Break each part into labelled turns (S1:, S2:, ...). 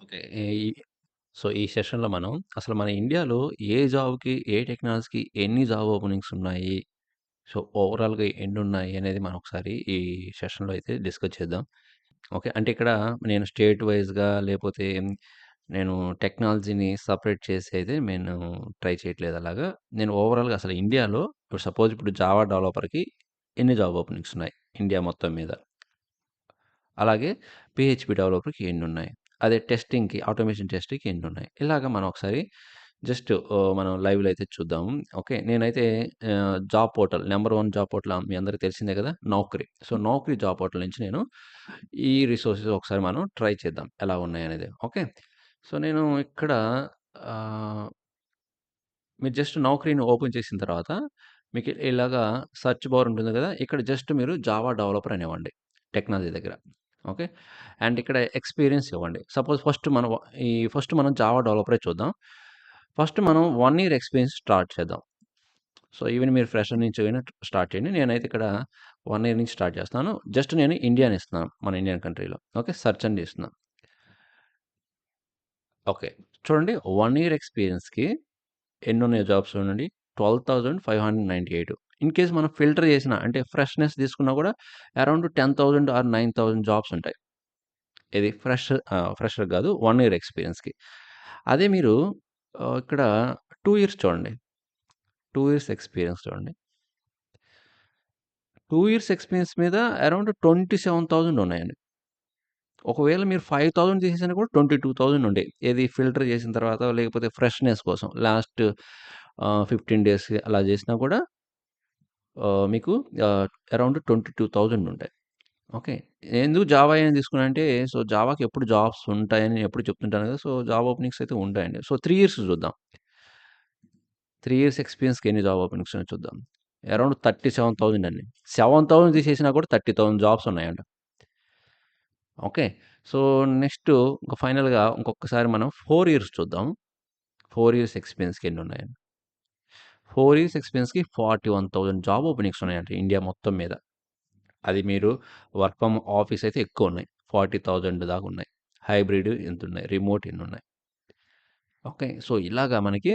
S1: Okay. ఈ ఈ సెషన్‌లో మనం అసలు మన ఇండియాలో ఏ జాబ్‌కి, ఏ టెక్నాలజీకి ఎన్ని జాబ్ ఓపెనింగ్స్ ఉన్నాయి? ఓవరాల్‌గా ఎన్నున్నాయి అనేది మనం ఒకసారి ఈ సెషన్‌లో అయితే డిస్కస్ చేద్దాం. ఓకే. అంటే ఇక్కడ నేను స్టేట్ వైస్‌గా లేపోతే నేను టెక్నాలజీని సెపరేట్ చేసి అయితే నేను ట్రై చేయట్లేదు అలాగా. నేను ఓవరాల్‌గా అసలు ఇండియాలో ఇప్పుడు జావా డెవలపర్‌కి ఎన్ని జాబ్ ఓపెనింగ్స్ ఉన్నాయి ఇండియా మొత్తం మీద? అలాగే పీహెచ్‌పీ డెవలపర్‌కి ఎన్నున్నాయి? అదే టెస్టింగ్‌కి, ఆటోమేషన్ టెస్ట్‌కి ఎన్నున్నాయి? ఇలాగ మనం ఒకసారి జస్ట్ మనం లైవ్‌లో అయితే చూద్దాం. ఓకే. నేనైతే job portal number 1 job portal మీ అందరికి తెలిసిందే కదా! నౌకరీ. నౌకరీ జాబ్ పోర్టల్ నుంచి నేను ఈ రిసోర్సెస్ ఒకసారి మనం ట్రై చేద్దాం. ఎలా ఉన్నాయనేది. ఓకే. నేను ఇక్కడ ఆహ్, మీరు జస్ట్ నౌకరీని ఓపెన్ చేసిన తర్వాత మీకు ఇలాగా సెర్చ్ బార్ ఉంటుంది కదా! ఇక్కడ జస్ట్ మీరు జావా డెవలపర్ అని ఇవ్వండి టెక్నాలజీ దగ్గర. ఓకే. అండ్ ఇక్కడ ఎక్స్‌పీరియన్స్ ఇవ్వండి. సపోజ్ ఫస్ట్ మనం జావా డెవలపరే చూద్దాం. ఫస్ట్ మనం 1 ఇయర్ ఎక్స్‌పీరియన్స్ స్టార్ట్ చేద్దాం. ఈవెన్ మీరు ఫ్రెషర్ నుంచి అయినా స్టార్ట్ చేయండి. నేనైతే ఇక్కడ 1 ఇయర్ నుంచి స్టార్ట్ చేస్తున్నాను. జస్ట్ నేను ఇండియా అని ఇస్తున్నాను. మన ఇండియన్ కంట్రీలో. ఓకే. సెర్చ్ అని ఇస్తున్నాను. ఓకే. చూడండి 1 ఇయర్ ఎక్స్‌పీరియన్స్‌కి ఎన్నున్నాయో జాబ్స్ చూడండి. 12,598. ఇన్ కేస్ మనం ఫిల్టర్ చేసిన అంటే ఫ్రెష్‌నెస్ తీసుకున్నా కూడా అరౌండ్ 10,000 ఆర్ 9,000 జాబ్స్ ఉంటాయి. ఇది ఫ్రెషర్ కాదు. 1 ఇయర్ ఎక్స్‌పీరియన్స్‌కి. అదే మీరు ఇక్కడ 2 ఇయర్స్ చూడండి. 2 ఇయర్స్ ఎక్స్‌పీరియన్స్ చూడండి. 2 ఇయర్స్ ఎక్స్‌పీరియన్స్ మీద అరౌండ్ 27,000 ఉన్నాయండి. ఒకవేళ మీరు 5,000 తీసేసినా కూడా 22,000 ఉండేయి. ఏది ఫిల్టర్ చేసిన తర్వాత లేకపోతే ఫ్రెష్‌నెస్ కోసం లాస్ట్ 15 డేస్ అలా చేసినా కూడా మీకు అరౌండ్ 22,000 ఉంటాయి. ఓకే. ఎందుకు జావా అని తీసుకున్నానంటే జావాకి ఎప్పుడు జాబ్స్ ఉంటాయని నేను ఎప్పుడు చెప్తుంటాను కదా! జాబ్ ఓపెనింగ్స్ అయితే ఉంటాయండి. 3 ఇయర్స్ చూద్దాం. 3 ఇయర్స్ ఎక్స్‌పీరియన్స్‌కి ఎన్ని జాబ్ ఓపెనింగ్స్ ఉన్నాయో చూద్దాం. అరౌండ్ 37,000 అండి. 7,000 తీసేసినా కూడా 30,000 జాబ్స్ ఉన్నాయండి. ఓకే. సో, నెక్స్ట్ ఇంక ఫైనల్‌గా ఇంకొకసారి మనం 4 ఇయర్స్ చూద్దాం. 4 ఇయర్స్ ఎక్స్‌పీరియన్స్‌కి ఎన్నున్నాయని. 4 ఇయర్స్ ఎక్స్‌పీరియన్స్‌కి 41,000 జాబ్ ఓపెనింగ్స్ ఉన్నాయండి ఇండియా మొత్తం మీద. అది మీరు వర్క్ ఫ్రమ్ ఆఫీస్ అయితే ఎక్కువున్నాయి. 40,000 దాకున్నాయి. హైబ్రిడ్ ఇంతున్నాయి. రిమోట్ ఇన్నున్నాయి. ఓకే. ఇలాగా మనకి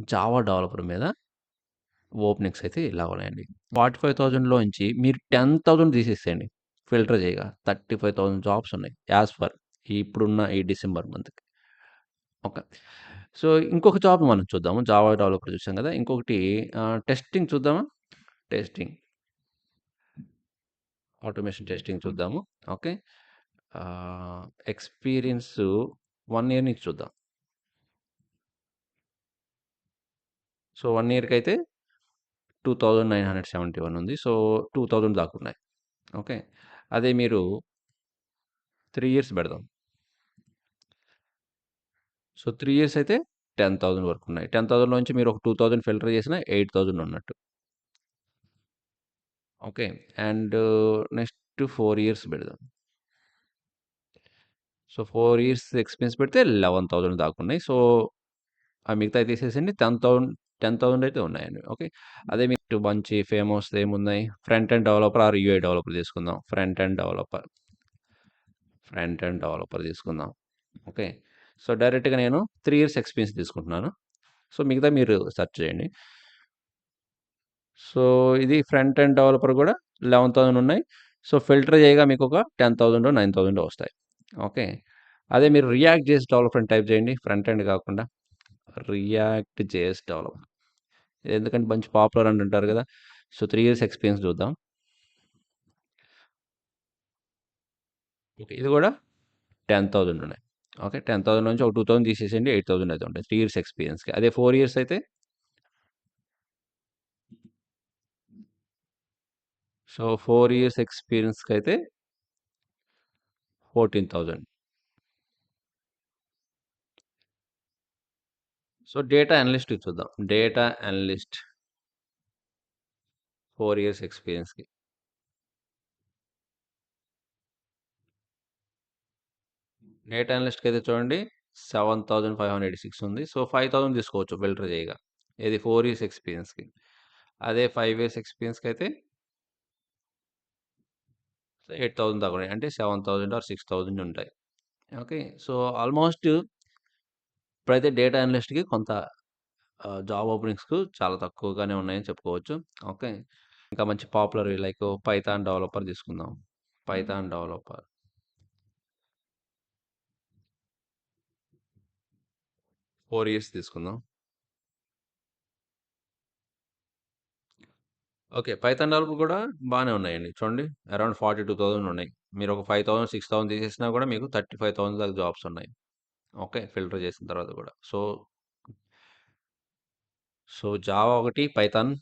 S1: జావా డెవలపర్ మీద ఓపెనింగ్స్ అయితే ఇలా ఉన్నాయండి. 45,000లోంచి మీరు 10,000 తీసేసేయండి. ఫిల్టర్ చేయగా 35,000 జాబ్స్ ఉన్నాయి. యాస్ ఫర్ ఇప్పుడున్న ఈ డిసెంబర్ మంత్‌కి. ఓకే. ఇంకొక జాబ్ మనం చూద్దాము. జావా డెవలపర్ చూసాం కదా! ఇంకొకటి టెస్టింగ్ చూద్దామా? టెస్టింగ్. ఆటోమేషన్ టెస్టింగ్ చూద్దాము. ఓకే. ఆహ్, ఎక్స్‌పీరియన్సు 1 ఇయర్ నుంచి చూద్దాం. 1 ఇయర్‌కైతే 2,971 ఉంది. 2,000 దాకున్నాయి. ఓకే. అదే మీరు 3 ఇయర్స్ పెడదాం. 3 ఇయర్స్ అయితే 10,000 వరకున్నాయి. 10,000లోంచి మీరు ఒక 2,000 ఫిల్టర్ చేసినా 8,000 ఉన్నట్టు. ఓకే. అండ్ నెక్స్ట్ 4 ఇయర్స్ పెడదాం. 4 ఇయర్స్ ఎక్స్‌పీరియన్స్ పెడితే 11,000 దాకున్నాయి. ఆ మిగతాయి తీసేసేయండి. 10,000 అయితే ఉన్నాయండి. ఓకే. అదే మీకు మంచి ఫేమస్ ఏమున్నాయి? Front end developer are UI developer తీసుకుందాం. ఫ్రంట్ ఎండ్ డెవలపర్ తీసుకుందాం. ఓకే. డైరెక్ట్‌గా నేను 3 ఇయర్స్ ఎక్స్‌పీరియన్స్ తీసుకుంటున్నాను. మిగతావి మీరు సెర్చ్ చేయండి. ఇది ఫ్రంట్ ఎండ్ డెవలపర్ కూడా 11,000 ఉన్నాయి. ఫిల్టర్ చేయగా మీకొక 10,000 9,000 వస్తాయి. ఓకే. అదే మీరు రియాక్ట్ జేఎస్ డెవలపర్ అని టైప్ చేయండి. ఫ్రంట్ ఎండ్ కాకుండా. React JS developer. ఎందుకంటే మంచి పాపులర్ అని అంటారు కదా! 3 ఇయర్స్ ఎక్స్‌పీరియన్స్ చూద్దాం. ఓకే. ఇది కూడా 10,000 ఉన్నాయి. ఓకే. 10,000 నుంచి ఒక 2,000 తీసేసేయండి. 8,000 అయితే ఉంటాయి. 3 ఇయర్స్ ఎక్స్‌పీరియన్స్‌కి. అదే 4 ఇయర్స్ అయితే 4 ఇయర్స్ ఎక్స్‌పీరియన్స్‌కైతే 14,000. డేటా అనలిస్ట్‌కి చూద్దాం. డేటా అనలిస్ట్ 4 ఇయర్స్ ఎక్స్‌పీరియన్స్‌కి. డేటా అనలిస్ట్‌కైతే చూడండి 7,586 ఉంది. 5,000 తీసుకోవచ్చు ఫిల్టర్ చేయగా. ఇది 4 ఇయర్స్ ఎక్స్‌పీరియన్స్‌కి. అదే 5 ఇయర్స్ ఎక్స్‌పీరియన్స్‌కైతే 8,000 దాకా ఉన్నాయి. అంటే 7,000 ఆర్ 6,000 ఉంటాయి. ఓకే. సో, ఆల్‌మోస్ట్ ఇప్పుడైతే డేటా అనలిస్ట్‌కి కొంత జాబ్ ఓపెనింగ్స్‌కు చాలా తక్కువగానే ఉన్నాయని చెప్పుకోవచ్చు. ఓకే. ఇంకా మంచి పాపులర్ లైక్ పైథాన్ డెవలపర్ తీసుకుందాం. పైథాన్ డెవలపర్ 4 ఇయర్స్ తీసుకుందాం. ఓకే. పైథాన్ డెవలపర్ కూడా బానే ఉన్నాయండి. చూడండి అరౌండ్ 42,000 ఉన్నాయి. మీరు ఒక 5,000, 6,000 తీసేసినా కూడా మీకు 35,000 దాకా జాబ్స్ ఉన్నాయి. ఓకే. ఫిల్టర్ చేసిన తర్వాత కూడా. సో, జావా ఒకటి, పైథాన్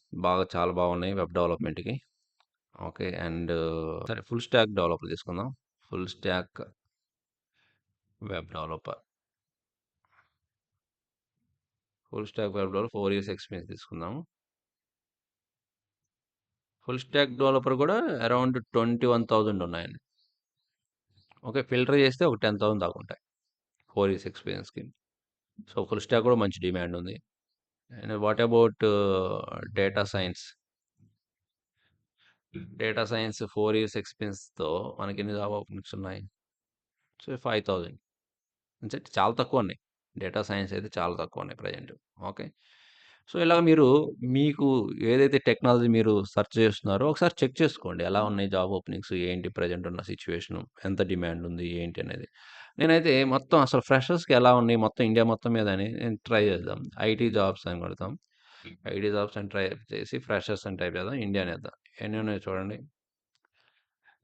S1: చాలా బాగున్నాయి వెబ్ డెవలప్‌మెంట్‌కి. ఓకే. సరే ఫుల్ స్టాక్ డెవలపర్ తీసుకుందాం. Full stock web developer. Full stock web developer 4 years experience తీసుకుందాము. ఫుల్ స్టాక్ డెవలపర్ కూడా అరౌండ్ 21,000 ఉన్నాయండి. ఓకే. ఫిల్టర్ చేస్తే ఒక 10,000 దాకా ఉంటాయి. 4 ఇయర్స్ ఎక్స్‌పీరియన్స్‌కి. సో, ఫుల్ స్టాక్ కూడా మంచి డిమాండ్ ఉంది. And what about data science? Data science 4 years ఎక్స్‌పీరియన్స్‌తో మనకెన్ని జాబ్ ఓపెనింగ్స్ ఉన్నాయి? సో, 5,000 అంటే చాలా తక్కువున్నాయి. డేటా సైన్స్ అయితే చాలా తక్కువున్నాయి ప్రెజెంట్. ఓకే. సో, ఇలాగ మీకు ఏదైతే టెక్నాలజీ మీరు సెర్చ్ చేస్తున్నారో ఒకసారి చెక్ చేసుకోండి. ఎలా ఉన్నాయి జాబ్ ఓపెనింగ్స్? ఏంటి ప్రెజెంట్ ఉన్న సిట్యుయేషను? ఎంత డిమాండ్ ఉంది? ఏంటి అనేది. నేనైతే మొత్తం అసలు ఫ్రెషర్స్‌కి ఎలా ఉన్నాయి? మొత్తం ఇండియా మొత్తం మీద అని నేను ట్రై చేద్దాం. ఐటీ జాబ్స్ అని కొడతాం. ఐటీ జాబ్స్ అని ట్రై చేసి ఫ్రెషర్స్ అని టైప్ చేద్దాం. ఇండియా అని వేద్దాం. ఎన్ని ఉన్నాయో చూడండి.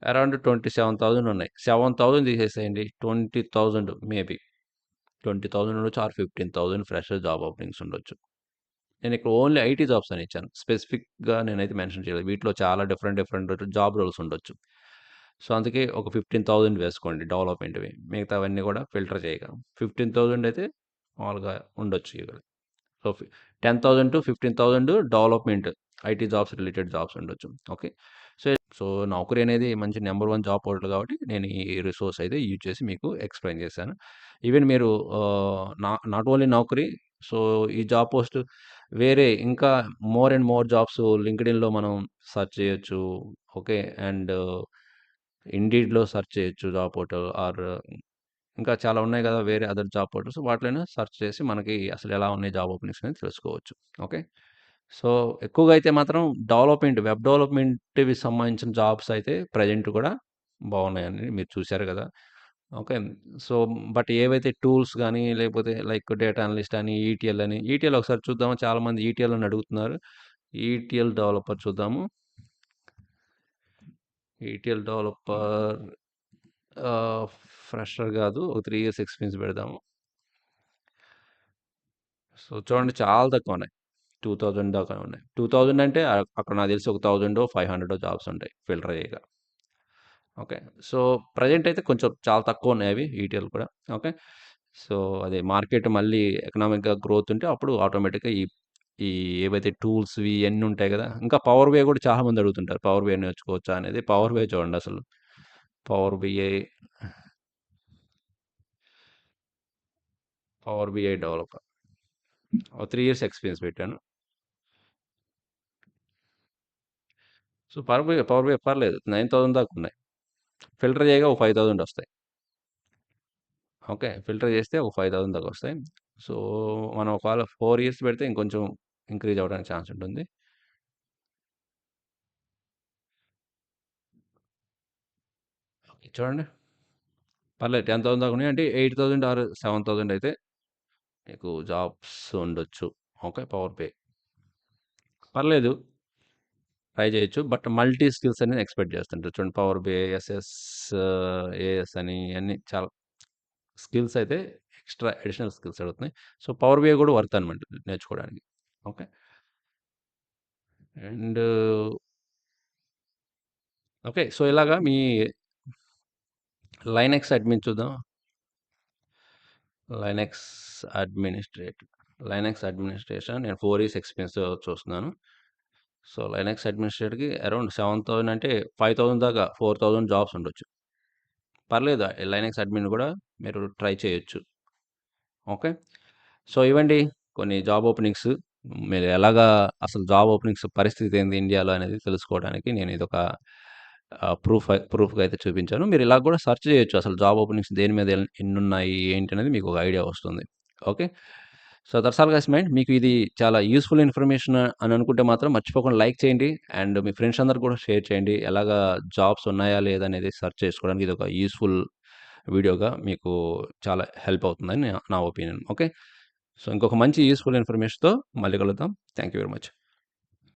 S1: అరౌండ్ 27,000 ఉన్నాయి. 7,000 తీసేసేయండి. 20,000 మేబీ. 20,000 ఉండొచ్చు ఆర్ 15,000 ఫ్రెషర్ జాబ్ ఓపెనింగ్స్ ఉండొచ్చు. నేను ఇక్కడ ఓన్లీ ఐటీ జాబ్స్ అని ఇచ్చాను. స్పెసిఫిక్‌గా నేనైతే మెన్షన్ చేయలేదు. వీటిలో చాలా డిఫరెంట్ డిఫరెంట్ జాబ్ రోల్స్ ఉండొచ్చు. సో, అందుకే ఒక 15,000 వేసుకోండి డెవలప్‌మెంట్‌వి. మిగతావన్నీ కూడా ఫిల్టర్ చేయగా. 15,000 అయితే మామూలుగా ఉండొచ్చు ఇక. So, 10,000-15,000 development IT jobs related jobs ఉండొచ్చు. ఓకే. సో, నౌకరీ అనేది మంచి నంబర్ 1 జాబ్ పోర్టల్ కాబట్టి నేను ఈ రిసోర్స్ అయితే యూజ్ చేసి మీకు ఎక్స్‌ప్లెయిన్ చేశాను. ఈవెన్ మీరు నాట్ ఓన్లీ నౌకరీ. సో, ఈ జాబ్ పోస్ట్ వేరే ఇంకా మోర్ అండ్ మోర్ జాబ్స్ లింక్డ్ఇన్‌లో మనం సెర్చ్ చేయొచ్చు. ఓకే. అండ్ ఇండీడ్‌లో సెర్చ్ చేయొచ్చు జాబ్ పోర్టల్ ఇంకా చాలా ఉన్నాయి కదా! వేరే అదర్ జాబ్ పోర్టల్స్ వాటిలోనే సెర్చ్ చేసి మనకి అసలు ఎలా ఉన్నాయి జాబ్ ఓపెనింగ్స్ అనేది తెలుసుకోవచ్చు. ఓకే. సో, ఎక్కువగా అయితే మాత్రం వెబ్ డెవలప్‌మెంట్‌వి సంబంధించిన జాబ్స్ అయితే ప్రెజెంట్ కూడా బాగున్నాయండి. మీరు చూసారు కదా! ఓకే. సో, బట్ ఏవైతే టూల్స్ గాని, లేకపోతే లైక్ డేటా అనలిస్ట్ అని, ఈటీఎల్ ఒకసారి చూద్దామా? చాలామంది ఈటీఎల్ అని అడుగుతున్నారు. ఈటీఎల్ డెవలపర్ చూద్దాము. ఈటీఎల్ డెవలపర్ ఆహ్, ఫ్రెషర్ కాదు. ఒక 3 ఇయర్స్ ఎక్స్‌పీరియన్స్ పెడదాము. సో, చూడండి చాలా తక్కువున్నాయి. 2000 దాకా ఉన్నాయి. 2000 అంటే అక్కడ నాకు తెలిసి ఒక 1000 500 జాబ్స్ ఉంటాయి ఫిల్టర్ చేయగా. ఓకే. సో, ప్రెజెంట్ అయితే కొంచెం చాలా తక్కువున్నాయి అవి ఈటీఎల్ కూడా. ఓకే. సో, అదే మార్కెట్ మళ్ళీ ఎకనామిక్‌గా గ్రోత్ ఉంటే అప్పుడు ఆటోమేటిక్‌గా ఈ ఏవైతే టూల్స్‌వి ఇయన్నీ ఉంటాయి గదా! ఇంకా పవర్ బిఐ కూడా చాలా మంది అడుగుతుంటారు. పవర్ బిఐ నేర్చుకోవచ్చా అనేది. పవర్ బిఐ చూడండి అసలు. Power BI, power BI developer. ఓ 3 ఇయర్స్ ఎక్స్‌పీరియన్స్ పెట్టాను. సో, పవర్ బిఐ పర్లేదు. 9000 దాకా ఉన్నాయి. ఫిల్టర్ చేయగా ఒక 5000 వస్తాయి. ఓకే. ఫిల్టర్ చేస్తే ఒక 5000 దాకొస్తాయి. సో, మనం ఒకవేళ 4 ఇయర్స్ పెడితే ఇంకొంచెం ఇంక్రీజ్ అవ్వడానికి ఛాన్స్ ఉంటుంది. ఓకే. చూడండి. పర్లేదు 10,000 దాకా ఉన్నాయి. అంటే 8,000 ఆర్ 7,000 అయితే మీకు జాబ్స్ ఉండొచ్చు. ఓకే. Power BI. పర్లేదు. ట్రై చేయొచ్చు. బట్ మల్టీ స్కిల్స్ అనేది ఎక్స్‌పెక్ట్ చేస్తుంటారు. చూడండి పవర్ బిఐ, ఏఎస్ అని ఇయన్నీ చాలా స్కిల్స్ అయితే ఎక్స్‌ట్రా అడిషనల్ స్కిల్స్ అడుగుతున్నాయి. సో, పవర్ బిఐ కూడా వర్త్ అనమాట నేర్చుకోవడానికి. ఓకే. And okay. సో, ఇలాగా మీ లైనక్స్ అడ్మిన్ చూద్దాం. లైనక్స్ లైనక్స్ అడ్మినిస్ట్రేషన్ నేను 4 ఇయర్స్ ఎక్స్‌పీరియన్స్ చూస్తున్నాను. సో, లైనక్స్ అడ్మినిస్ట్రేటర్‌కి అరౌండ్ 7,000 అంటే 5,000 దాకా 4,000 జాబ్స్ ఉండొచ్చు. పర్లేదు లైనక్స్ అడ్మిన్ కూడా మీరు ట్రై చేయొచ్చు. ఓకే. సో, ఇవండి కొన్ని జాబ్ ఓపెనింగ్స్. మీరు ఎలాగా అసలు జాబ్ ఓపెనింగ్స్ పరిస్థితి ఏంది ఇండియాలో అనేది తెలుసుకోవడానికి నేను ఇదొక ప్రూఫ్‌గా అయితే చూపించాను. మీరు ఇలా కూడా సెర్చ్ చేయొచ్చు. అసలు జాబ్ ఓపెనింగ్స్ దేని మీద ఎన్నున్నాయి, ఏంటి అనేది మీకు ఒక ఐడియా వస్తుంది. Okay. So, that's all guys mind. మీకు ఇది చాలా యూజ్‌ఫుల్ ఇన్ఫర్మేషన్ అని అనుకుంటే మాత్రం మర్చిపోకుండా లైక్ చేయండి. అండ్ మీ ఫ్రెండ్స్ అందరికి కూడా షేర్ చేయండి. ఎలాగా జాబ్స్ ఉన్నాయా లేదా అనేది సెర్చ్ చేసుకోవడానికి ఇది ఒక యూజ్‌ఫుల్ వీడియోగా మీకు చాలా హెల్ప్ అవుతుందని నా ఒపీనియన్. ఓకే. సో, ఇంకొక మంచి యూజ్‌ఫుల్ ఇన్ఫర్మేషన్‌తో మళ్ళీ కలుద్దాం. Thank you very much.